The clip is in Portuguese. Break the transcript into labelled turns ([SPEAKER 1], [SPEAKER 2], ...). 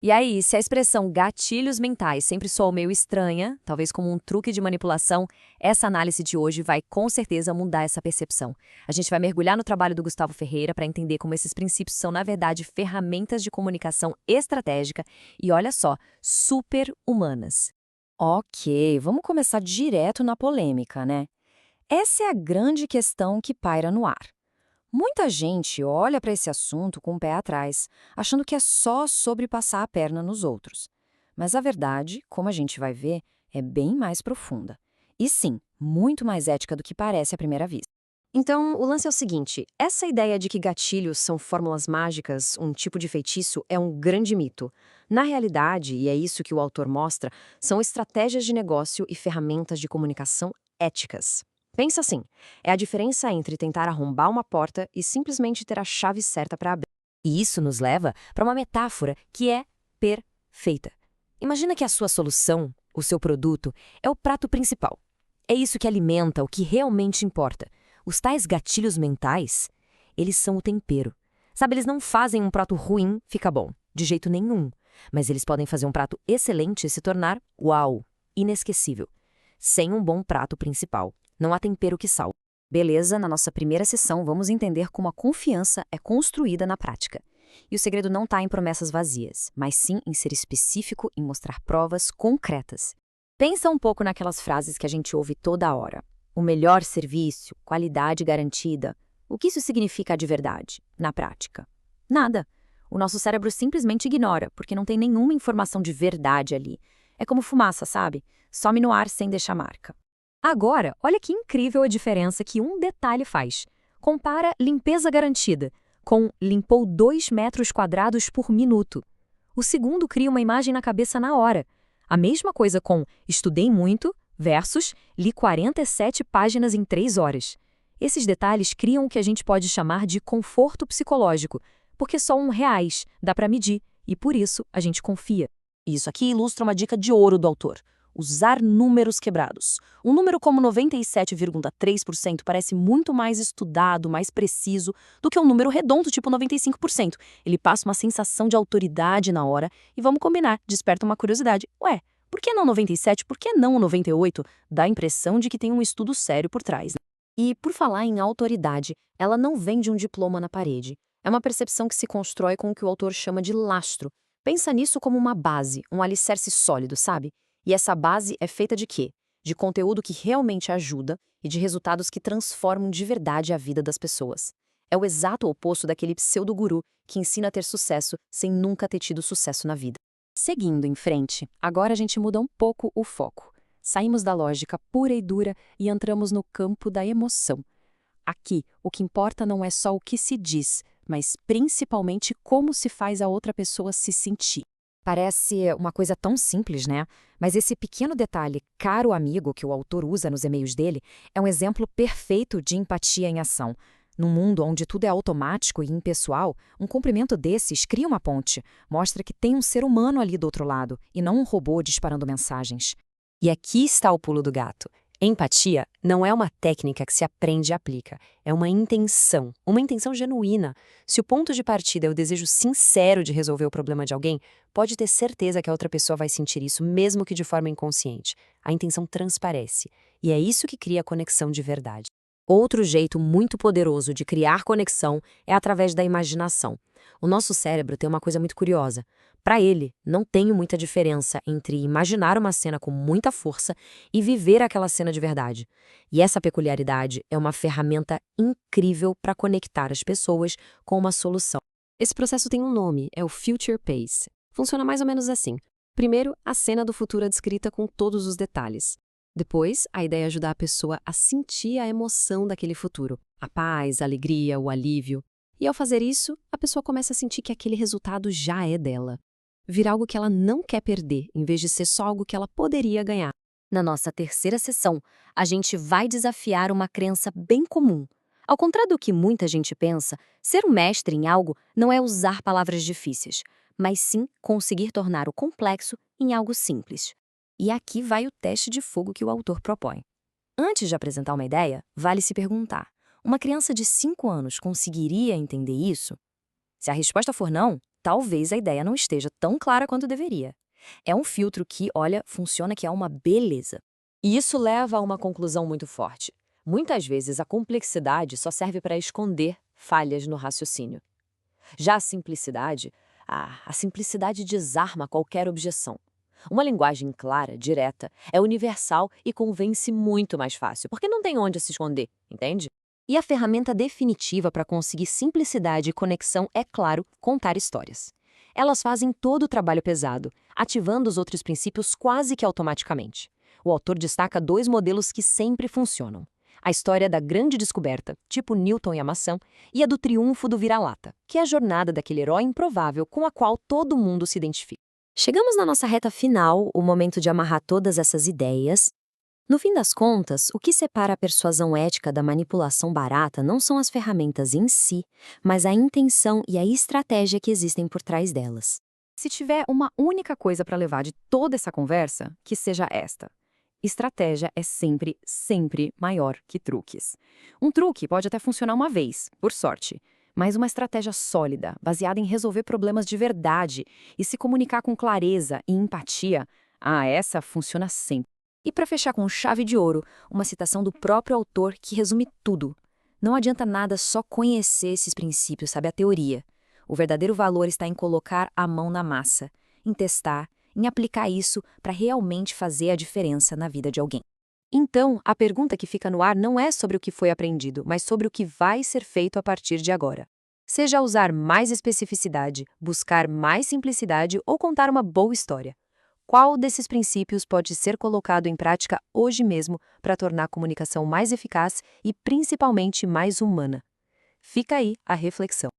[SPEAKER 1] E aí, se a expressão gatilhos mentais sempre soa meio estranha, talvez como um truque de manipulação, essa análise de hoje vai com certeza mudar essa percepção. A gente vai mergulhar no trabalho do Gustavo Ferreira para entender como esses princípios são, na verdade, ferramentas de comunicação estratégica e, olha só, super humanas.
[SPEAKER 2] Ok, vamos começar direto na polêmica, né? Essa é a grande questão que paira no ar. Muita gente olha para esse assunto com o pé atrás, achando que é só sobre passar a perna nos outros. Mas a verdade, como a gente vai ver, é bem mais profunda. E sim, muito mais ética do que parece à primeira vista.
[SPEAKER 3] Então, o lance é o seguinte: essa ideia de que gatilhos são fórmulas mágicas, um tipo de feitiço, é um grande mito. Na realidade, e é isso que o autor mostra, são estratégias de negócio e ferramentas de comunicação éticas. Pensa assim: é a diferença entre tentar arrombar uma porta e simplesmente ter a chave certa para abrir.
[SPEAKER 1] E isso nos leva para uma metáfora que é perfeita. Imagina que a sua solução, o seu produto, é o prato principal. É isso que alimenta o que realmente importa. Os tais gatilhos mentais, eles são o tempero. Sabe, eles não fazem um prato ruim ficar bom, de jeito nenhum. Mas eles podem fazer um prato excelente se tornar, uau, inesquecível. Sem um bom prato principal, não há tempero que salve.
[SPEAKER 2] Beleza, na nossa primeira sessão vamos entender como a confiança é construída na prática. E o segredo não está em promessas vazias, mas sim em ser específico e mostrar provas concretas. Pensa um pouco naquelas frases que a gente ouve toda hora. O melhor serviço, qualidade garantida. O que isso significa de verdade, na prática? Nada. O nosso cérebro simplesmente ignora, porque não tem nenhuma informação de verdade ali. É como fumaça, sabe? Some no ar sem deixar marca.
[SPEAKER 1] Agora, olha que incrível a diferença que um detalhe faz. Compara limpeza garantida com limpou 2 metros quadrados por minuto. O segundo cria uma imagem na cabeça na hora. A mesma coisa com estudei muito versus li 47 páginas em 3 horas. Esses detalhes criam o que a gente pode chamar de conforto psicológico, porque só R$ 1 dá para medir e por isso a gente confia.
[SPEAKER 4] Isso aqui ilustra uma dica de ouro do autor: usar números quebrados. Um número como 97,3% parece muito mais estudado, mais preciso, do que um número redondo tipo 95%. Ele passa uma sensação de autoridade na hora e, vamos combinar, desperta uma curiosidade. Ué, por que não 97? Por que não 98? Dá a impressão de que tem um estudo sério por trás, né?
[SPEAKER 3] E, por falar em autoridade, ela não vem de um diploma na parede. É uma percepção que se constrói com o que o autor chama de lastro. Pensa nisso como uma base, um alicerce sólido, sabe? E essa base é feita de quê? De conteúdo que realmente ajuda e de resultados que transformam de verdade a vida das pessoas. É o exato oposto daquele pseudo-guru que ensina a ter sucesso sem nunca ter tido sucesso na vida.
[SPEAKER 1] Seguindo em frente, agora a gente muda um pouco o foco. Saímos da lógica pura e dura e entramos no campo da emoção. Aqui, o que importa não é só o que se diz, mas principalmente como se faz a outra pessoa se sentir.
[SPEAKER 2] Parece uma coisa tão simples, né? Mas esse pequeno detalhe, caro amigo, que o autor usa nos e-mails dele, é um exemplo perfeito de empatia em ação. Num mundo onde tudo é automático e impessoal, um cumprimento desses cria uma ponte, mostra que tem um ser humano ali do outro lado, e não um robô disparando mensagens.
[SPEAKER 3] E aqui está o pulo do gato. Empatia não é uma técnica que se aprende e aplica, é uma intenção genuína. Se o ponto de partida é o desejo sincero de resolver o problema de alguém, pode ter certeza que a outra pessoa vai sentir isso, mesmo que de forma inconsciente. A intenção transparece, e é isso que cria a conexão de verdade. Outro jeito muito poderoso de criar conexão é através da imaginação. O nosso cérebro tem uma coisa muito curiosa. Para ele, não tem muita diferença entre imaginar uma cena com muita força e viver aquela cena de verdade. E essa peculiaridade é uma ferramenta incrível para conectar as pessoas com uma solução. Esse processo tem um nome, é o Future Pace. Funciona mais ou menos assim. Primeiro, a cena do futuro é descrita com todos os detalhes. Depois, a ideia é ajudar a pessoa a sentir a emoção daquele futuro, a paz, a alegria, o alívio. E ao fazer isso, a pessoa começa a sentir que aquele resultado já é dela. Vira algo que ela não quer perder, em vez de ser só algo que ela poderia ganhar.
[SPEAKER 2] Na nossa terceira sessão, a gente vai desafiar uma crença bem comum. Ao contrário do que muita gente pensa, ser um mestre em algo não é usar palavras difíceis, mas sim conseguir tornar o complexo em algo simples. E aqui vai o teste de fogo que o autor propõe. Antes de apresentar uma ideia, vale se perguntar: uma criança de 5 anos conseguiria entender isso? Se a resposta for não, talvez a ideia não esteja tão clara quanto deveria. É um filtro que, olha, funciona que é uma beleza.
[SPEAKER 3] E isso leva a uma conclusão muito forte. Muitas vezes a complexidade só serve para esconder falhas no raciocínio. Já a simplicidade desarma qualquer objeção. Uma linguagem clara, direta, é universal e convence muito mais fácil, porque não tem onde se esconder, entende?
[SPEAKER 2] E a ferramenta definitiva para conseguir simplicidade e conexão é, claro, contar histórias. Elas fazem todo o trabalho pesado, ativando os outros princípios quase que automaticamente. O autor destaca 2 modelos que sempre funcionam. A história da grande descoberta, tipo Newton e a maçã, e a do triunfo do vira-lata, que é a jornada daquele herói improvável com a qual todo mundo se identifica. Chegamos na nossa reta final, o momento de amarrar todas essas ideias. No fim das contas, o que separa a persuasão ética da manipulação barata não são as ferramentas em si, mas a intenção e a estratégia que existem por trás delas.
[SPEAKER 1] Se tiver uma única coisa para levar de toda essa conversa, que seja esta: estratégia é sempre, sempre maior que truques. Um truque pode até funcionar uma vez, por sorte, mas uma estratégia sólida, baseada em resolver problemas de verdade e se comunicar com clareza e empatia, essa funciona sempre. E para fechar com chave de ouro, uma citação do próprio autor que resume tudo. Não adianta nada só conhecer esses princípios, sabe, a teoria. O verdadeiro valor está em colocar a mão na massa, em testar, em aplicar isso para realmente fazer a diferença na vida de alguém.
[SPEAKER 3] Então, a pergunta que fica no ar não é sobre o que foi aprendido, mas sobre o que vai ser feito a partir de agora. Seja usar mais especificidade, buscar mais simplicidade ou contar uma boa história. Qual desses princípios pode ser colocado em prática hoje mesmo para tornar a comunicação mais eficaz e principalmente mais humana? Fica aí a reflexão.